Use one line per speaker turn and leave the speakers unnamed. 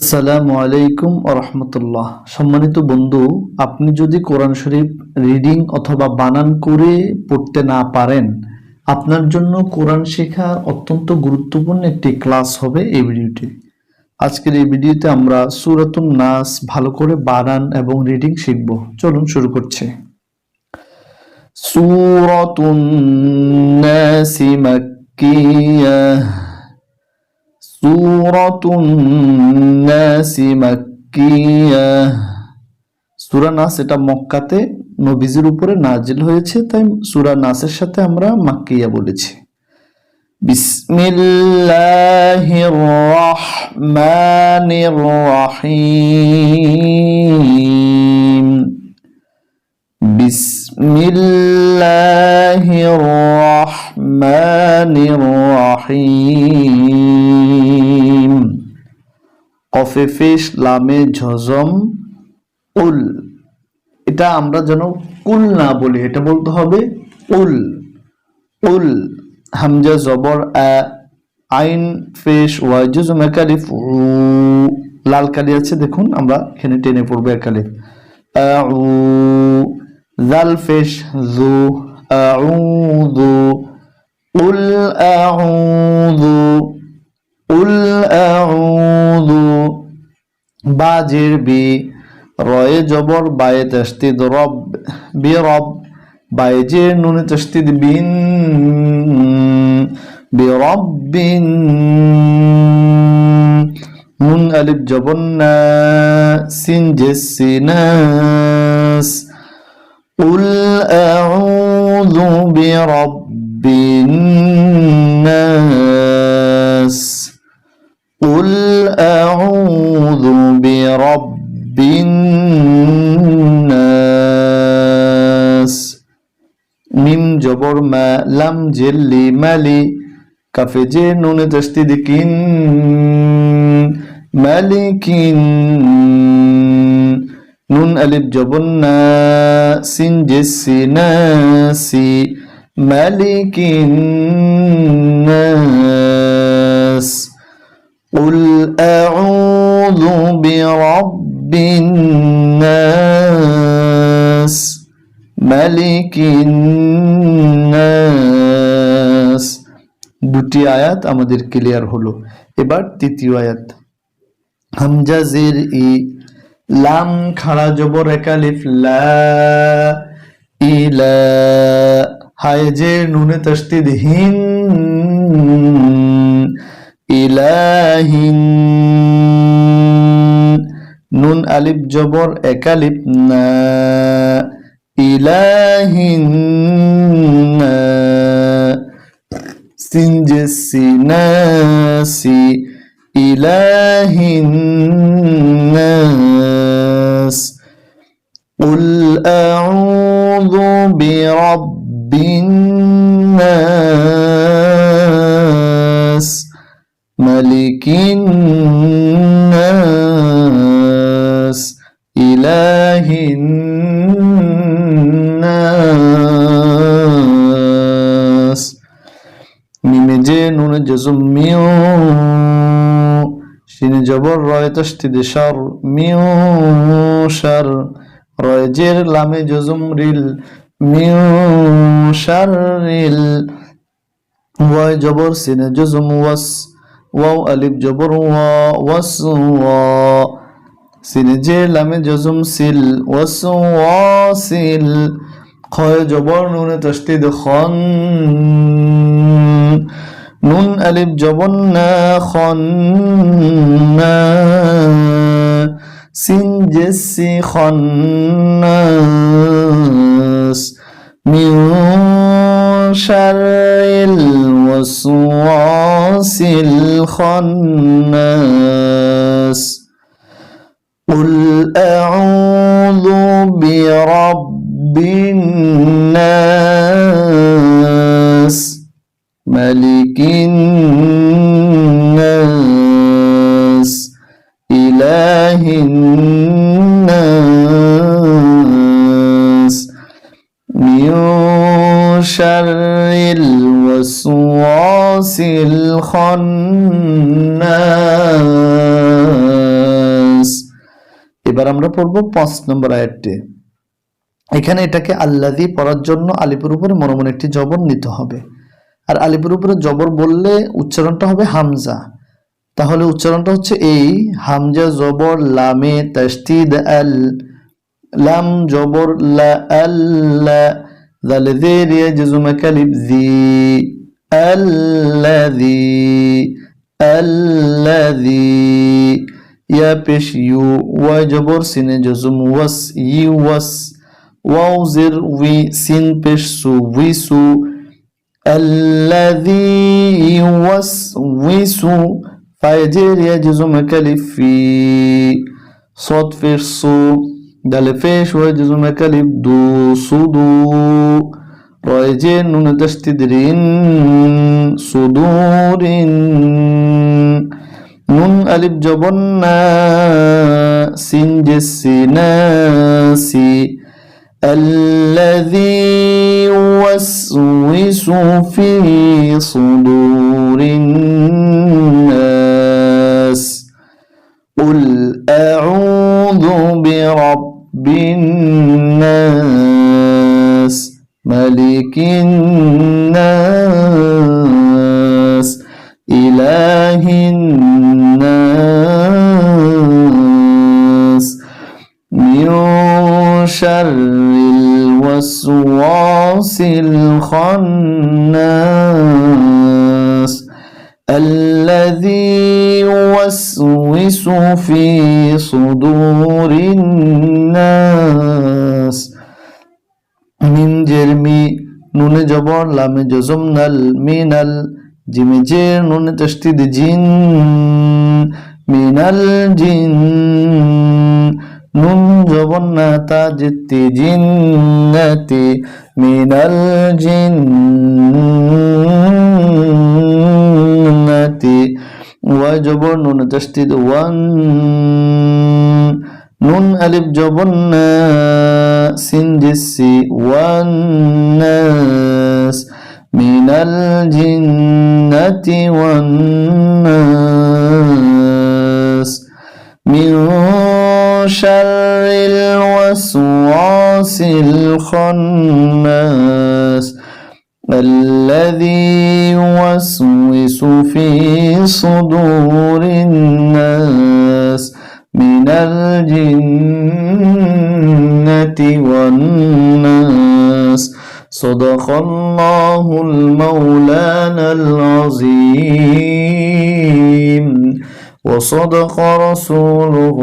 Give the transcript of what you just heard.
আসসালামু আলাইকুম ওয়া রাহমাতুল্লাহ। সম্মানিত বন্ধু, আপনি যদি কোরআন শরীফ রিডিং অথবা বানান করে পড়তে না পারেন, আপনার জন্য কোরআন শেখা অত্যন্ত গুরুত্বপূর্ণ একটি ক্লাস হবে এই ভিডিওটি। আজকের এই ভিডিওতে আমরা সূরাতুন নাস ভালো করে বানান এবং রিডিং শিখব। চলুন শুরু করছি। সূরাতুন নাসি মাক্কিয়াহ। সূরাতুন নাসি মাক্কিয়াহ। সূরা নাস এটা মক্কাতে নবীজির উপরে নাজিল হয়েছে, তাই সূরা নাসের সাথে আমরা মাক্কিয়া বলেছি। বিসমিল্লাহির রহমানির রহিম। বিসমিল্লাহির রহমানির রহিম। কফে পেশ লামে ঝজম উল। এটা আমরা যেন কুল না বলি, এটা বলতে হবে উল। উল। হামজা জবর আ, আইন পেশ ওয়াজুজ মেকালিফ উ। লাল কালি আছে দেখুন, আমরা এখানে টেনে পড়বো একালিফ। আউ। জাল পেশ জু। আউযু। উল আউযু। উল আউযু। বাজির বি। রয়ে জবর বায়ে তাসদিদ রব। বি রব। বাইজের নুনে তাসদিদ বিন। বি রব্বিন। নুন আলিফ জবর না। সিন জেসি নাস। উল আউযু বি রব্বিন নাস। উল আউযু বি রব্বিন নাস। মিম জবর মা, লাম জেল্লি মালি, কাফে জে নুনে তাসদিদ কিন। মালিকিন। নুন আলিফ জবর না, সিন জেসি নাসি। মালিকিন নাস। قل أعوذ برب الناس ملك الناس। দুটি আয়াত আমাদের ক্লিয়ার হলো। এবার তৃতীয় আয়াত। হামজা জের ই, লাম খাড়া জবর একালিফ লা। ইলা। হায় জের নুনে তাসদিদ হিন। ইলাহিন। নুন আলিফ জবর একালিফ না। ইলাহিন না। সিন জেসি নাসি। ইলাহিন নাস। قل أعوذ برب الناس ملك الناس إله الناس। মিমে জে নুনে জজম মিউ। শিনে জবর রয় তাসদিদ শার। মিউ শার। রয় জের লামে জজম রিল। মিউ শাররিল। ওয়াই জবর সিনে জজম ওয়াস। ওয়াও আলিফ জবর ওয়া। ওয়াস ওয়া। সিনে জে লামে জজম সিল। ওয়াস ওয়াসিল। খয় জবর নুনে তাসদিদ খন। নুন আলিফ জবর না, খন না। Scene JC খন্নাস। মিন শাররিল ওয়াসওয়াসিল খন্নাস। قل أعوذ برب الناس ملك الناس إله الناس من شر الوسواس الخناس এবার আমরা পড়বো 5 নম্বর আয়াতটি। এখানে এটাকে আল্লাযী পড়ার জন্য আলিফের উপরে মনে মনে একটি জবর নিতে হবে। আর আলিফের উপরে জবর বললে উচ্চারণটা হবে হামজা। তাহলে উচ্চারণটা হচ্ছে এই হামজা জবর লামে তাসদীদ আল, লাম জবর লা আল্লা, দালে জের ইয়া জজম কালিফ জি, আল্লাযী আল্লাযী, ইয়া পেশ ইউ, ওয়া জবর সিনে জজম ওয়াস ইওয়াস, ওয়াও জের উই, সিন পেশ সু উইসু, الذي يوسوس فاجر يجزم كلف في صوت فيش صو دال فيش ويجزم كلف دو صدو رايجين نون تشتدرين صدور نون ألف جبنا سين جسي ناسي الذي يوسوس في صدور الناس قل أعوذ برب الناس ملك الناس إله الناس من شر الوسواس الخناس الذي يوسوس في صدور الناس من جرمي نون جبر لام جزم نل من الجيم جير نون تشديد جن من الجن নুন জবন্না তাজতি জিন্নাতি মিনাল জিন্নাতি, ওয়া জবর নুন তাসদীদ ওয়ান, নুন আলিফ জবন্না সিন জিসি ওয়ান নাস মিনাল জিন্নাতি ওয়ান নাস মিন شر الوسواس الخناس الذي يوسوس في صدور الناس من الجنة والناس صدق الله المولانا العظيم وصدق رسوله